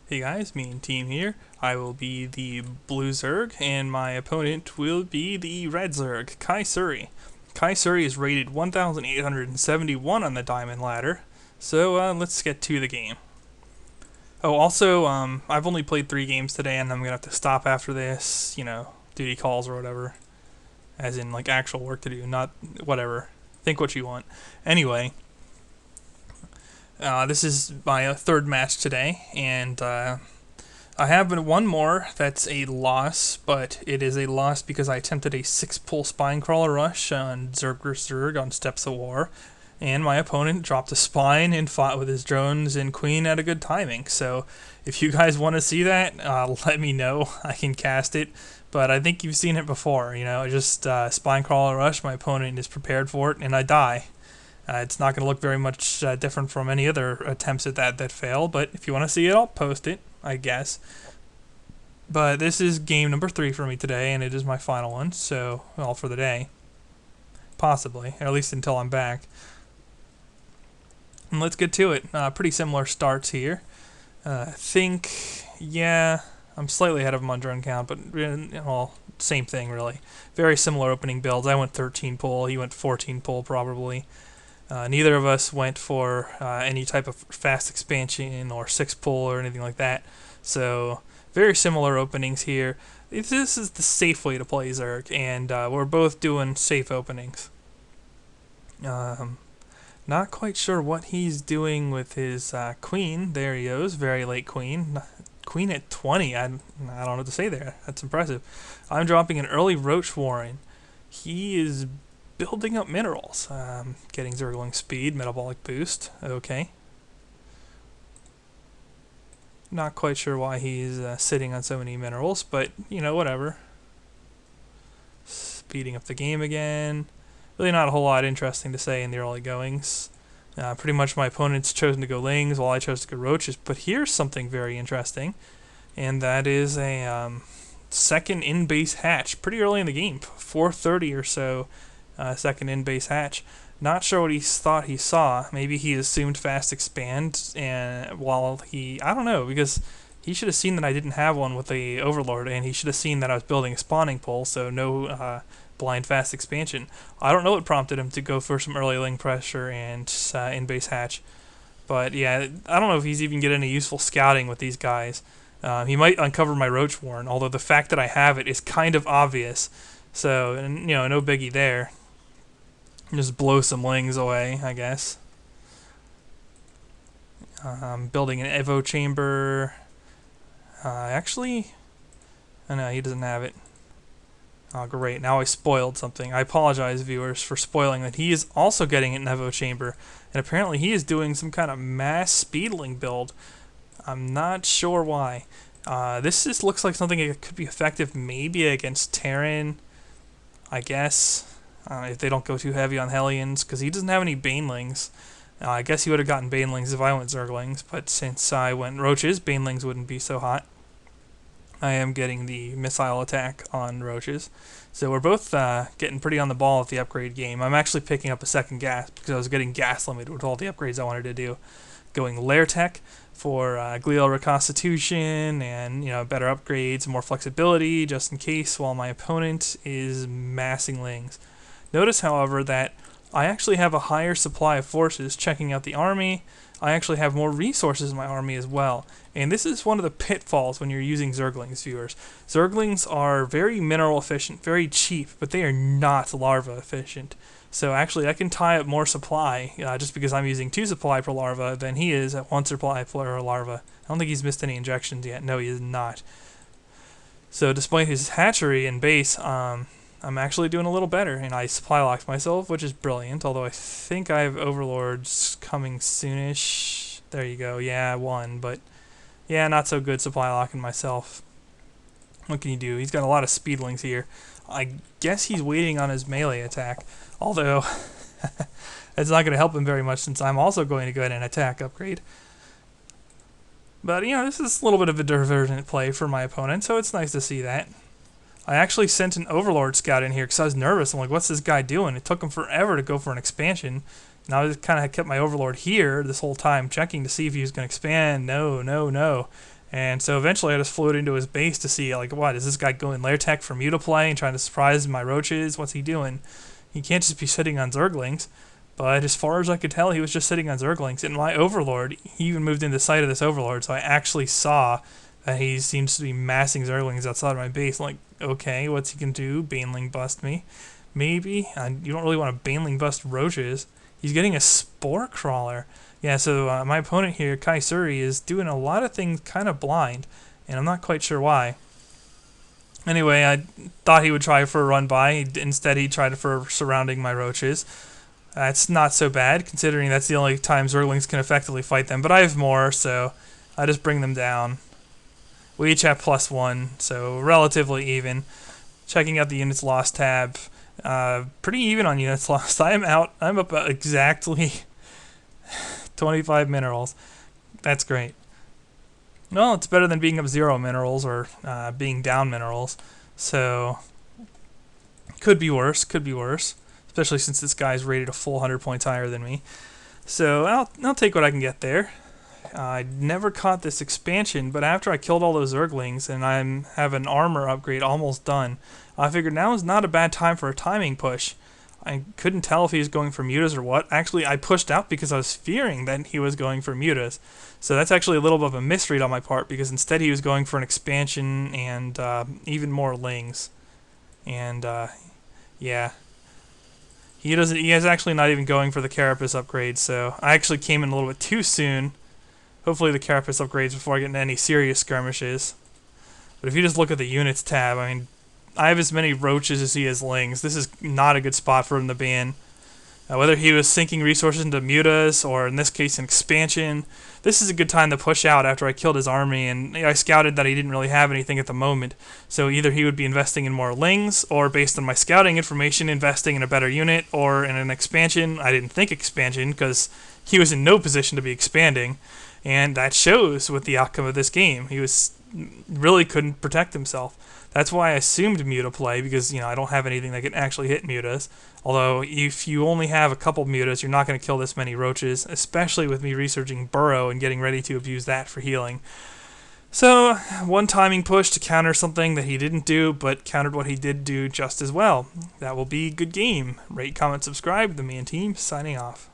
Hey guys, me and team here. I will be the blue Zerg, and my opponent will be the red Zerg, Kai Suri. Kai Suri is rated 1,871 on the diamond ladder, so let's get to the game. Oh, also, I've only played 3 games today, and I'm gonna have to stop after this, duty calls or whatever. As in, like, actual work to do, not whatever. Think what you want. Anyway, this is my third match today, and I have one more that's a loss, but it is a loss because I attempted a 6-pull spine crawler rush on Zerg on Steps of War, and my opponent dropped a spine and fought with his drones and queen at a good timing. So if you guys want to see that, let me know. I can cast it, but I think you've seen it before. Just spine crawler rush, my opponent is prepared for it, and I die. It's not going to look very much different from any other attempts at that fail, but if you want to see it, I'll post it, I guess. But this is game number 3 for me today, and it is my final one, so, well, for the day. Possibly, or at least until I'm back. And let's get to it. Pretty similar starts here. I think, yeah, I'm slightly ahead of him on drone count, but, well, same thing, really. Very similar opening builds. I went 13 pull, he went 14 pull, probably. Neither of us went for any type of fast expansion or 6-pull or anything like that. So, very similar openings here. This is the safe way to play Zerg, and we're both doing safe openings. Not quite sure what he's doing with his queen. There he goes, very late queen. Queen at 20, I don't know what to say there. That's impressive. I'm dropping an early Roach Warren. He is building up minerals. Getting Zergling speed, metabolic boost. Okay. Not quite sure why he's sitting on so many minerals, but, whatever. Speeding up the game again. Really not a whole lot interesting to say in the early goings. Pretty much my opponent's chosen to go Lings while I chose to go Roaches, but here's something very interesting, and that is a second in-base hatch pretty early in the game, 4:30 or so. Second in-base hatch. Not sure what he thought he saw. Maybe he assumed fast expand, and while I don't know, because he should have seen that I didn't have one with the Overlord, and he should have seen that I was building a spawning pole, so no blind fast expansion. I don't know what prompted him to go for some early ling pressure and in-base hatch. But yeah, I don't know if he's even getting any useful scouting with these guys. He might uncover my Roach Warren, although the fact that I have it is kind of obvious. So, no biggie there. Just blow some lings away, I guess. Building an Evo chamber. Actually, oh no, he doesn't have it. Oh, great. Now I spoiled something. I apologize, viewers, for spoiling that. He is also getting an Evo chamber, and apparently he is doing some kind of mass speedling build. I'm not sure why. This just looks like something that could be effective maybe against Terran, I guess. If they don't go too heavy on Hellions, because he doesn't have any Banelings. I guess he would have gotten Banelings if I went Zerglings, but since I went Roaches, Banelings wouldn't be so hot. I am getting the missile attack on Roaches. So we're both getting pretty on the ball with the upgrade game. I'm actually picking up a second gas because I was getting gas limited with all the upgrades I wanted to do. Going Lair Tech for glial reconstitution and better upgrades, more flexibility just in case, while my opponent is massing Lings. Notice, however, that I actually have a higher supply of forces checking out the army. I actually have more resources in my army as well. And this is one of the pitfalls when you're using Zerglings, viewers. Zerglings are very mineral efficient, very cheap, but they are not larva efficient. So actually I can tie up more supply just because I'm using 2 supply per larva than he is at 1 supply per larva. I don't think he's missed any injections yet. No, he is not. So despite his hatchery and base, I'm actually doing a little better, and I supply locked myself, which is brilliant, although I think I have Overlords coming soonish. There you go, yeah, 1, but yeah, not so good supply locking myself. What can you do? He's got a lot of speedlings here. I guess he's waiting on his melee attack, although it's not going to help him very much since I'm also going to go ahead and attack upgrade. But, this is a little bit of a divergent play for my opponent, so it's nice to see that. I actually sent an Overlord scout in here because I was nervous. I'm like, what's this guy doing? It took him forever to go for an expansion. And I just kind of kept my Overlord here this whole time, checking to see if he was going to expand. No. And so eventually I just flew it into his base to see, like, what, is this guy going lair tech for Mutaplay and trying to surprise my roaches? What's he doing? He can't just be sitting on Zerglings. But as far as I could tell, he was just sitting on Zerglings. And my Overlord, he even moved into sight of this Overlord, so I actually saw that he seems to be massing Zerglings outside of my base. I'm like, okay, what's he can do? Baneling bust me? Maybe? You don't really want to Baneling bust roaches. He's getting a Spore Crawler. Yeah, so my opponent here, Kaisuri, is doing a lot of things kind of blind, and I'm not quite sure why. Anyway, I thought he would try for a run by. Instead, he tried for surrounding my roaches. That's not so bad, considering that's the only time Zerglings can effectively fight them. But I have more, so I just bring them down. We each have +1, so relatively even. Checking out the units lost tab. Pretty even on units lost. I'm up exactly 25 minerals. That's great. Well, it's better than being up 0 minerals or being down minerals. So, could be worse, could be worse. Especially since this guy's rated a full 100 points higher than me. So, I'll take what I can get there. I never caught this expansion, but after I killed all those Zerglings and I have an armor upgrade almost done, I figured now is not a bad time for a timing push. I couldn't tell if he was going for mutas or what. Actually, I pushed out because I was fearing that he was going for mutas. So that's actually a little bit of a misread on my part, because instead he was going for an expansion and even more lings. And yeah. He is actually not even going for the Carapace upgrade, so I actually came in a little bit too soon. Hopefully the Carapace upgrades before I get into any serious skirmishes. But if you just look at the units tab, I mean, I have as many roaches as he has lings. This is not a good spot for him to ban. Whether he was sinking resources into mutas, or in this case an expansion, this is a good time to push out after I killed his army, and I scouted that he didn't really have anything at the moment. So either he would be investing in more lings, or based on my scouting information, investing in a better unit, or in an expansion. I didn't think expansion, because he was in no position to be expanding, and that shows with the outcome of this game. He really couldn't protect himself. That's why I assumed Mutaplay, because I don't have anything that can actually hit mutas. Although if you only have a couple mutas, you're not going to kill this many roaches, especially with me researching Burrow and getting ready to abuse that for healing. So, one timing push to counter something that he didn't do, but countered what he did do just as well. That will be good game. Rate, comment, subscribe. The Me and Team signing off.